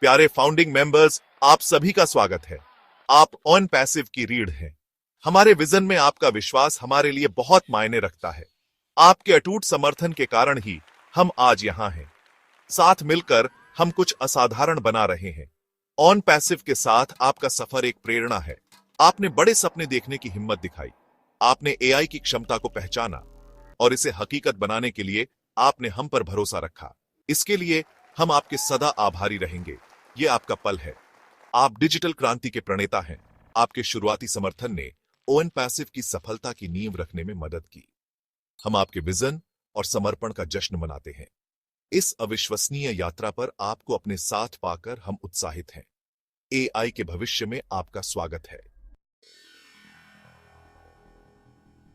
प्यारे founding members, आप सभी का स्वागत है। आप ऑन पैसिव की रीढ़ हैं। हमारे विजन में आपका विश्वास हमारे लिए बहुत मायने रखता है। आपके अटूट समर्थन के कारण ही हम आज यहां हैं। साथ मिलकर हम कुछ असाधारण बना रहे हैं। ऑन पैसिव के साथ आपका सफर एक प्रेरणा है। आपने बड़े सपने देखने की हिम्मत दिखाई। आपने एआई की क्षमता को पहचाना और इसे हकीकत बनाने के लिए आपने हम पर भरोसा रखा। इसके लिए हम आपके सदा आभारी रहेंगे। ये आपका पल है। आप डिजिटल क्रांति के प्रणेता हैं। आपके शुरुआती समर्थन ने ओन पैसिव की सफलता की नींव रखने में मदद की। हम आपके विजन और समर्पण का जश्न मनाते हैं। इस अविश्वसनीय यात्रा पर आपको अपने साथ पाकर हम उत्साहित हैं। एआई के भविष्य में आपका स्वागत है।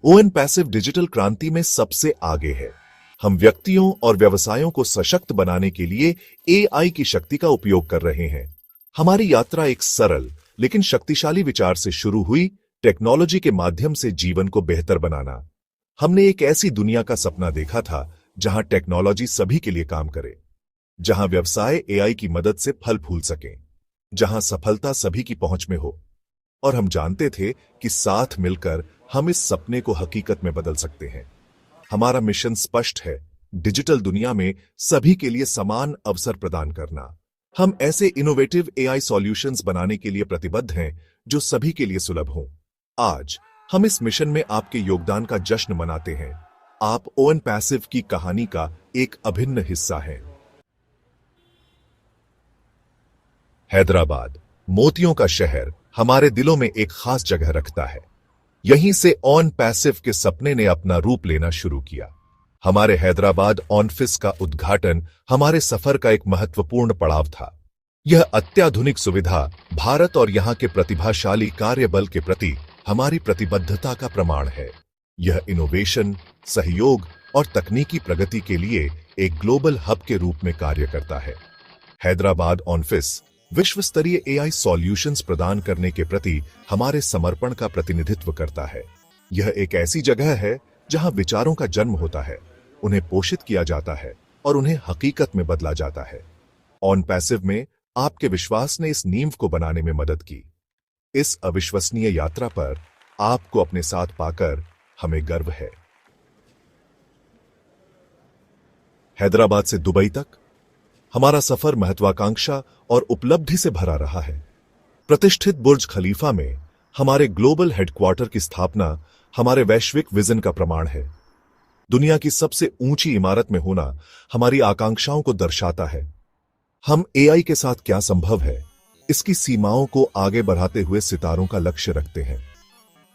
ओन पैसिव डिजिटल क्रांति में सबसे आगे है। हम व्यक्तियों और व्यवसायों को सशक्त बनाने के लिए एआई की शक्ति का उपयोग कर रहे हैं। हमारी यात्रा एक सरल लेकिन शक्तिशाली विचार से शुरू हुई, टेक्नोलॉजी के माध्यम से जीवन को बेहतर बनाना। हमने एक ऐसी दुनिया का सपना देखा था जहां टेक्नोलॉजी सभी के लिए काम करे, जहां व्यवसाय एआई की मदद से फल फूल सकें, जहां सफलता सभी की पहुंच में हो। और हम जानते थे कि साथ मिलकर हम इस सपने को हकीकत में बदल सकते हैं। हमारा मिशन स्पष्ट है, डिजिटल दुनिया में सभी के लिए समान अवसर प्रदान करना। हम ऐसे इनोवेटिव एआई सॉल्यूशंस बनाने के लिए प्रतिबद्ध हैं जो सभी के लिए सुलभ हों। आज हम इस मिशन में आपके योगदान का जश्न मनाते हैं। आप ओन पैसिव की कहानी का एक अभिन्न हिस्सा हैं। हैदराबाद, मोतियों का शहर, हमारे दिलों में एक खास जगह रखता है। यहीं से ऑन पैसिव के सपने ने अपना रूप लेना शुरू किया। हमारे हैदराबाद ऑफिस का उद्घाटन हमारे सफर का एक महत्वपूर्ण पड़ाव था। यह अत्याधुनिक सुविधा भारत और यहां के प्रतिभाशाली कार्यबल के प्रति हमारी प्रतिबद्धता का प्रमाण है। यह इनोवेशन, सहयोग और तकनीकी प्रगति के लिए एक ग्लोबल हब के रूप में कार्य करता है। हैदराबाद ऑफिस विश्व स्तरीय एआई सॉल्यूशंस प्रदान करने के प्रति हमारे समर्पण का प्रतिनिधित्व करता है। यह एक ऐसी जगह है जहां विचारों का जन्म होता है, उन्हें पोषित किया जाता है और उन्हें हकीकत में बदला जाता है। ऑन पैसिव में आपके विश्वास ने इस नींव को बनाने में मदद की। इस अविश्वसनीय यात्रा पर आपको अपने साथ पाकर हमें गर्व है। हैदराबाद से दुबई तक हमारा सफर महत्वाकांक्षा और उपलब्धि से भरा रहा है। प्रतिष्ठित बुर्ज खलीफा में हमारे ग्लोबल हेडक्वार्टर की स्थापना हमारे वैश्विक विजन का प्रमाण है। दुनिया की सबसे ऊंची इमारत में होना हमारी आकांक्षाओं को दर्शाता है। हम एआई के साथ क्या संभव है, इसकी सीमाओं को आगे बढ़ाते हुए सितारों का लक्ष्य रखते हैं।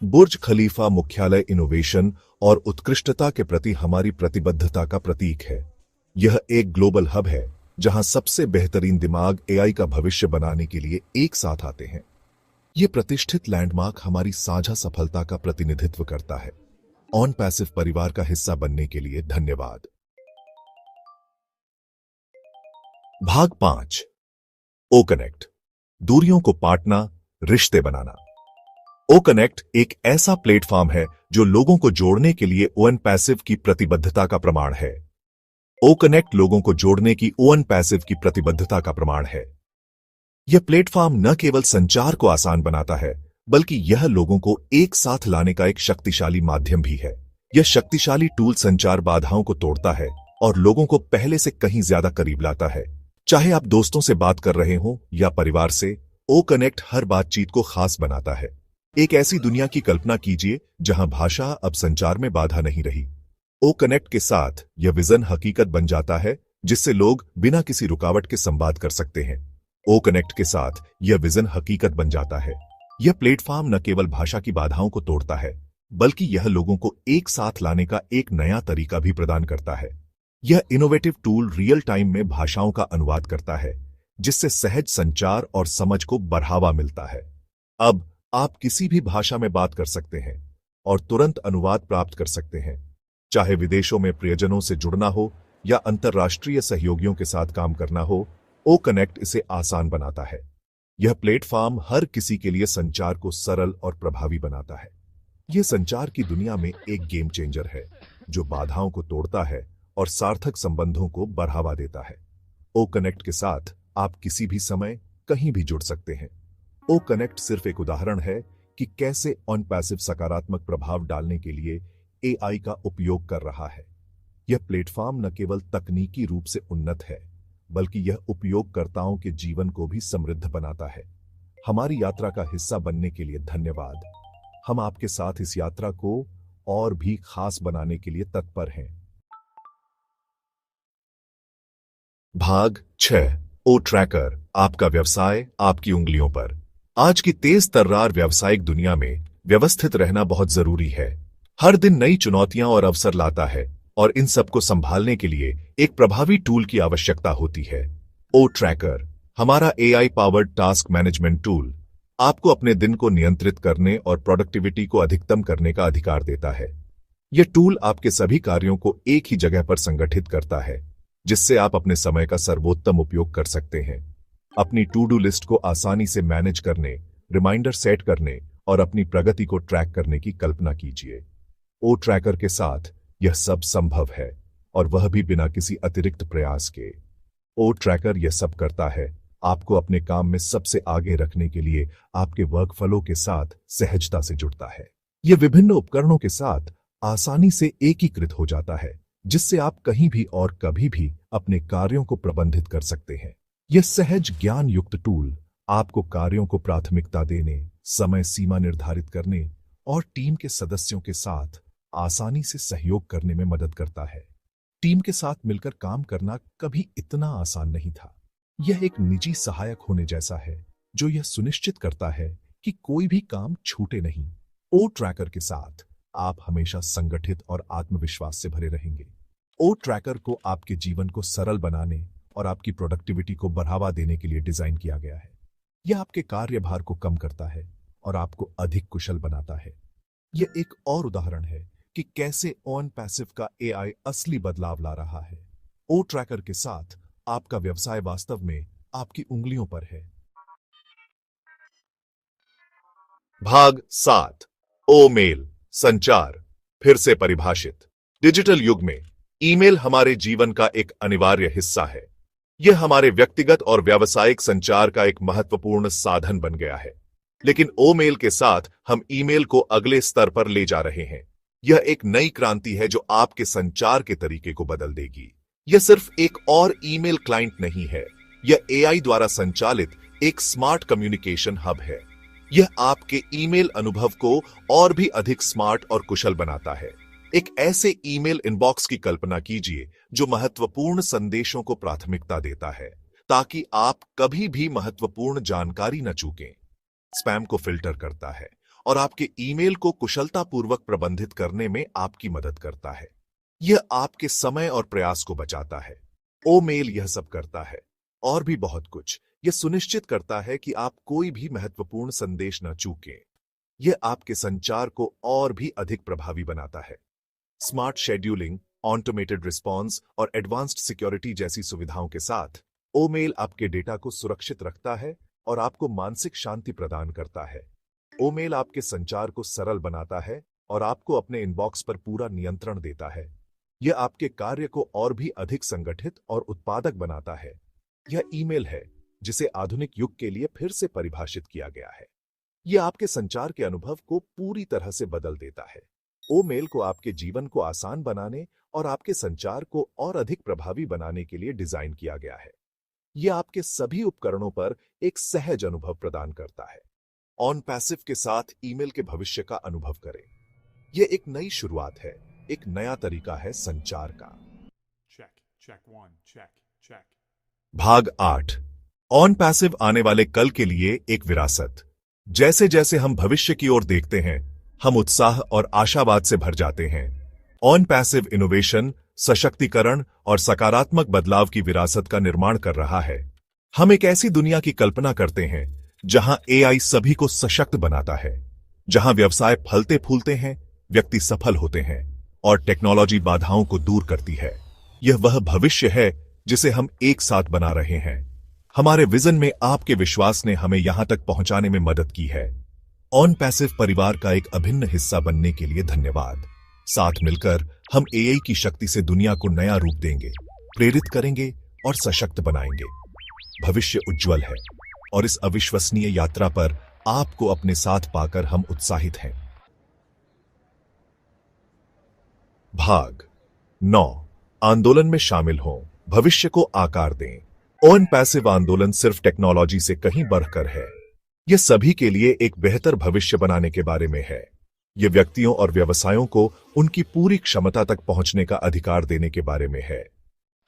बुर्ज खलीफा मुख्यालय इनोवेशन और उत्कृष्टता के प्रति हमारी प्रतिबद्धता का प्रतीक है। यह एक ग्लोबल हब है जहां सबसे बेहतरीन दिमाग एआई का भविष्य बनाने के लिए एक साथ आते हैं। यह प्रतिष्ठित लैंडमार्क हमारी साझा सफलता का प्रतिनिधित्व करता है। ऑन पैसिव परिवार का हिस्सा बनने के लिए धन्यवाद। भाग 5, ओ कनेक्ट, दूरियों को पाटना, रिश्ते बनाना। ओ कनेक्ट एक ऐसा प्लेटफॉर्म है जो लोगों को जोड़ने के लिए ओन पैसिव की प्रतिबद्धता का प्रमाण है। ओ कनेक्ट लोगों को जोड़ने की ओन पैसिव की प्रतिबद्धता का प्रमाण है। यह प्लेटफॉर्म न केवल संचार को आसान बनाता है, बल्कि यह लोगों को एक साथ लाने का एक शक्तिशाली माध्यम भी है। यह शक्तिशाली टूल संचार बाधाओं को तोड़ता है और लोगों को पहले से कहीं ज्यादा करीब लाता है। चाहे आप दोस्तों से बात कर रहे हो या परिवार से, ओ कनेक्ट हर बातचीत को खास बनाता है। एक ऐसी दुनिया की कल्पना कीजिए जहां भाषा अब संचार में बाधा नहीं रही। ओ कनेक्ट के साथ यह विजन हकीकत बन जाता है, जिससे लोग बिना किसी रुकावट के संवाद कर सकते हैं। ओ कनेक्ट के साथ यह विजन हकीकत बन जाता है। यह प्लेटफॉर्म न केवल भाषा की बाधाओं को तोड़ता है, बल्कि यह लोगों को एक साथ लाने का एक नया तरीका भी प्रदान करता है। यह इनोवेटिव टूल रियल टाइम में भाषाओं का अनुवाद करता है, जिससे सहज संचार और समझ को बढ़ावा मिलता है। अब आप किसी भी भाषा में बात कर सकते हैं और तुरंत अनुवाद प्राप्त कर सकते हैं। चाहे विदेशों में प्रियजनों से जुड़ना हो या अंतर्राष्ट्रीय सहयोगियों के साथ काम करना हो, ओ कनेक्ट इसे आसान बनाता है। यह प्लेटफॉर्म हर किसी के लिए संचार को सरल और प्रभावी बनाता है। यह संचार की दुनिया में एक गेम चेंजर है, जो बाधाओं को तोड़ता है और सार्थक संबंधों को बढ़ावा देता है। ओ कनेक्ट के साथ आप किसी भी समय कहीं भी जुड़ सकते हैं। ओ कनेक्ट सिर्फ एक उदाहरण है कि कैसे ऑन पैसिव सकारात्मक प्रभाव डालने के लिए एआई का उपयोग कर रहा है। यह प्लेटफॉर्म न केवल तकनीकी रूप से उन्नत है, बल्कि यह उपयोगकर्ताओं के जीवन को भी समृद्ध बनाता है। हमारी यात्रा का हिस्सा बनने के लिए धन्यवाद। हम आपके साथ इस यात्रा को और भी खास बनाने के लिए तत्पर हैं। भाग 6। ओ ट्रैकर, आपका व्यवसाय आपकी उंगलियों पर। आज की तेज तर्रार व्यावसायिक दुनिया में व्यवस्थित रहना बहुत जरूरी है। हर दिन नई चुनौतियां और अवसर लाता है, और इन सबको संभालने के लिए एक प्रभावी टूल की आवश्यकता होती है। ओ ट्रैकर, हमारा AI powered task management tool, आपको अपने दिन को नियंत्रित करने और प्रोडक्टिविटी को अधिकतम करने का अधिकार देता है। यह टूल आपके सभी कार्यों को एक ही जगह पर संगठित करता है, जिससे आप अपने समय का सर्वोत्तम उपयोग कर सकते हैं। अपनी टू डू लिस्ट को आसानी से मैनेज करने, रिमाइंडर सेट करने और अपनी प्रगति को ट्रैक करने की कल्पना कीजिए। ओ ट्रैकर के साथ यह सब संभव है, और वह भी बिना किसी अतिरिक्त प्रयास के। ओ ट्रैकर यह सब करता है, आपको अपने काम में सबसे आगे रखने के लिए आपके वर्कफ्लो के साथ सहजता से जुड़ता है। यह विभिन्न उपकरणों के साथ आसानी से एकीकृत हो जाता है, जिससे आप कहीं भी और कभी भी अपने कार्यों को प्रबंधित कर सकते हैं। यह सहज ज्ञान युक्त टूल आपको कार्यों को प्राथमिकता देने, समय सीमा निर्धारित करने और टीम के सदस्यों के साथ आसानी से सहयोग करने में मदद करता है। टीम के साथ मिलकर काम करना कभी इतना आसान नहीं था। यह एक निजी सहायक होने जैसा है, जो यह सुनिश्चित करता है कि कोई भी काम छूटे नहीं। ओ ट्रैकर के साथ आप हमेशा संगठित और आत्मविश्वास से भरे रहेंगे। ओ ट्रैकर को आपके जीवन को सरल बनाने और आपकी प्रोडक्टिविटी को बढ़ावा देने के लिए डिजाइन किया गया है। यह आपके कार्यभार को कम करता है और आपको अधिक कुशल बनाता है। यह एक और उदाहरण है कि कैसे ऑन पैसिव का एआई असली बदलाव ला रहा है। ओ ट्रैकर के साथ आपका व्यवसाय वास्तव में आपकी उंगलियों पर है। भाग 7। ओ मेल, संचार फिर से परिभाषित। डिजिटल युग में ईमेल हमारे जीवन का एक अनिवार्य हिस्सा है। यह हमारे व्यक्तिगत और व्यावसायिक संचार का एक महत्वपूर्ण साधन बन गया है। लेकिन ओ मेल के साथ हम ईमेल को अगले स्तर पर ले जा रहे हैं। यह एक नई क्रांति है जो आपके संचार के तरीके को बदल देगी। यह सिर्फ एक और ईमेल क्लाइंट नहीं है, यह एआई द्वारा संचालित एक स्मार्ट कम्युनिकेशन हब है। यह आपके ईमेल अनुभव को और भी अधिक स्मार्ट और कुशल बनाता है। एक ऐसे ईमेल इनबॉक्स की कल्पना कीजिए जो महत्वपूर्ण संदेशों को प्राथमिकता देता है, ताकि आप कभी भी महत्वपूर्ण जानकारी न चूकें। स्पैम को फिल्टर करता है और आपके ईमेल को कुशलतापूर्वक प्रबंधित करने में आपकी मदद करता है। यह आपके समय और प्रयास को बचाता है। ओ मेल यह सब करता है और भी बहुत कुछ। यह सुनिश्चित करता है कि आप कोई भी महत्वपूर्ण संदेश न चूकें। यह आपके संचार को और भी अधिक प्रभावी बनाता है। स्मार्ट शेड्यूलिंग, ऑटोमेटेड रिस्पॉन्स और एडवांस्ड सिक्योरिटी जैसी सुविधाओं के साथ ओ मेल आपके डेटा को सुरक्षित रखता है और आपको मानसिक शांति प्रदान करता है। ओ मेल आपके संचार को सरल बनाता है और आपको अपने इनबॉक्स पर पूरा नियंत्रण देता है। यह आपके कार्य को और भी अधिक संगठित और उत्पादक बनाता है। यह ईमेल है जिसे आधुनिक युग के लिए फिर से परिभाषित किया गया है। यह आपके संचार के अनुभव को पूरी तरह से बदल देता है। ओ मेल को आपके जीवन को आसान बनाने और आपके संचार को और अधिक प्रभावी बनाने के लिए डिजाइन किया गया है। यह आपके सभी उपकरणों पर एक सहज अनुभव प्रदान करता है। ऑन पैसिव के साथ ईमेल के भविष्य का अनुभव करें। यह एक नई शुरुआत है, एक नया तरीका है संचार का। भाग 8। ऑन पैसिव आने वाले कल के लिए एक विरासत। जैसे जैसे हम भविष्य की ओर देखते हैं, हम उत्साह और आशावाद से भर जाते हैं। ऑन पैसिव इनोवेशन, सशक्तिकरण और सकारात्मक बदलाव की विरासत का निर्माण कर रहा है। हम एक ऐसी दुनिया की कल्पना करते हैं जहां एआई सभी को सशक्त बनाता है, जहां व्यवसाय फलते फूलते हैं, व्यक्ति सफल होते हैं और टेक्नोलॉजी बाधाओं को दूर करती है। यह वह भविष्य है जिसे हम एक साथ बना रहे हैं। हमारे विजन में आपके विश्वास ने हमें यहां तक पहुंचाने में मदद की है। ऑन पैसिव परिवार का एक अभिन्न हिस्सा बनने के लिए धन्यवाद। साथ मिलकर हम एआई की शक्ति से दुनिया को नया रूप देंगे, प्रेरित करेंगे और सशक्त बनाएंगे। भविष्य उज्जवल है और इस अविश्वसनीय यात्रा पर आपको अपने साथ पाकर हम उत्साहित हैं। भाग 9 आंदोलन में शामिल हों, भविष्य को आकार दें। ऑन पैसिव आंदोलन सिर्फ टेक्नोलॉजी से कहीं बढ़कर है। यह सभी के लिए एक बेहतर भविष्य बनाने के बारे में है। यह व्यक्तियों और व्यवसायों को उनकी पूरी क्षमता तक पहुंचने का अधिकार देने के बारे में है।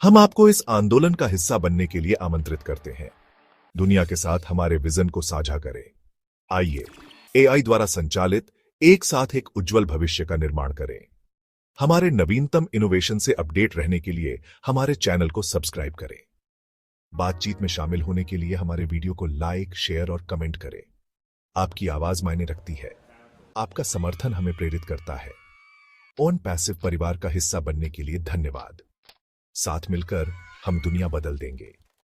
हम आपको इस आंदोलन का हिस्सा बनने के लिए आमंत्रित करते हैं। दुनिया के साथ हमारे विजन को साझा करें। आइए एआई द्वारा संचालित एक साथ एक उज्जवल भविष्य का निर्माण करें। हमारे नवीनतम इनोवेशन से अपडेट रहने के लिए हमारे चैनल को सब्सक्राइब करें। बातचीत में शामिल होने के लिए हमारे वीडियो को लाइक, शेयर और कमेंट करें। आपकी आवाज मायने रखती है। आपका समर्थन हमें प्रेरित करता है। ऑन पैसिव परिवार का हिस्सा बनने के लिए धन्यवाद। साथ मिलकर हम दुनिया बदल देंगे।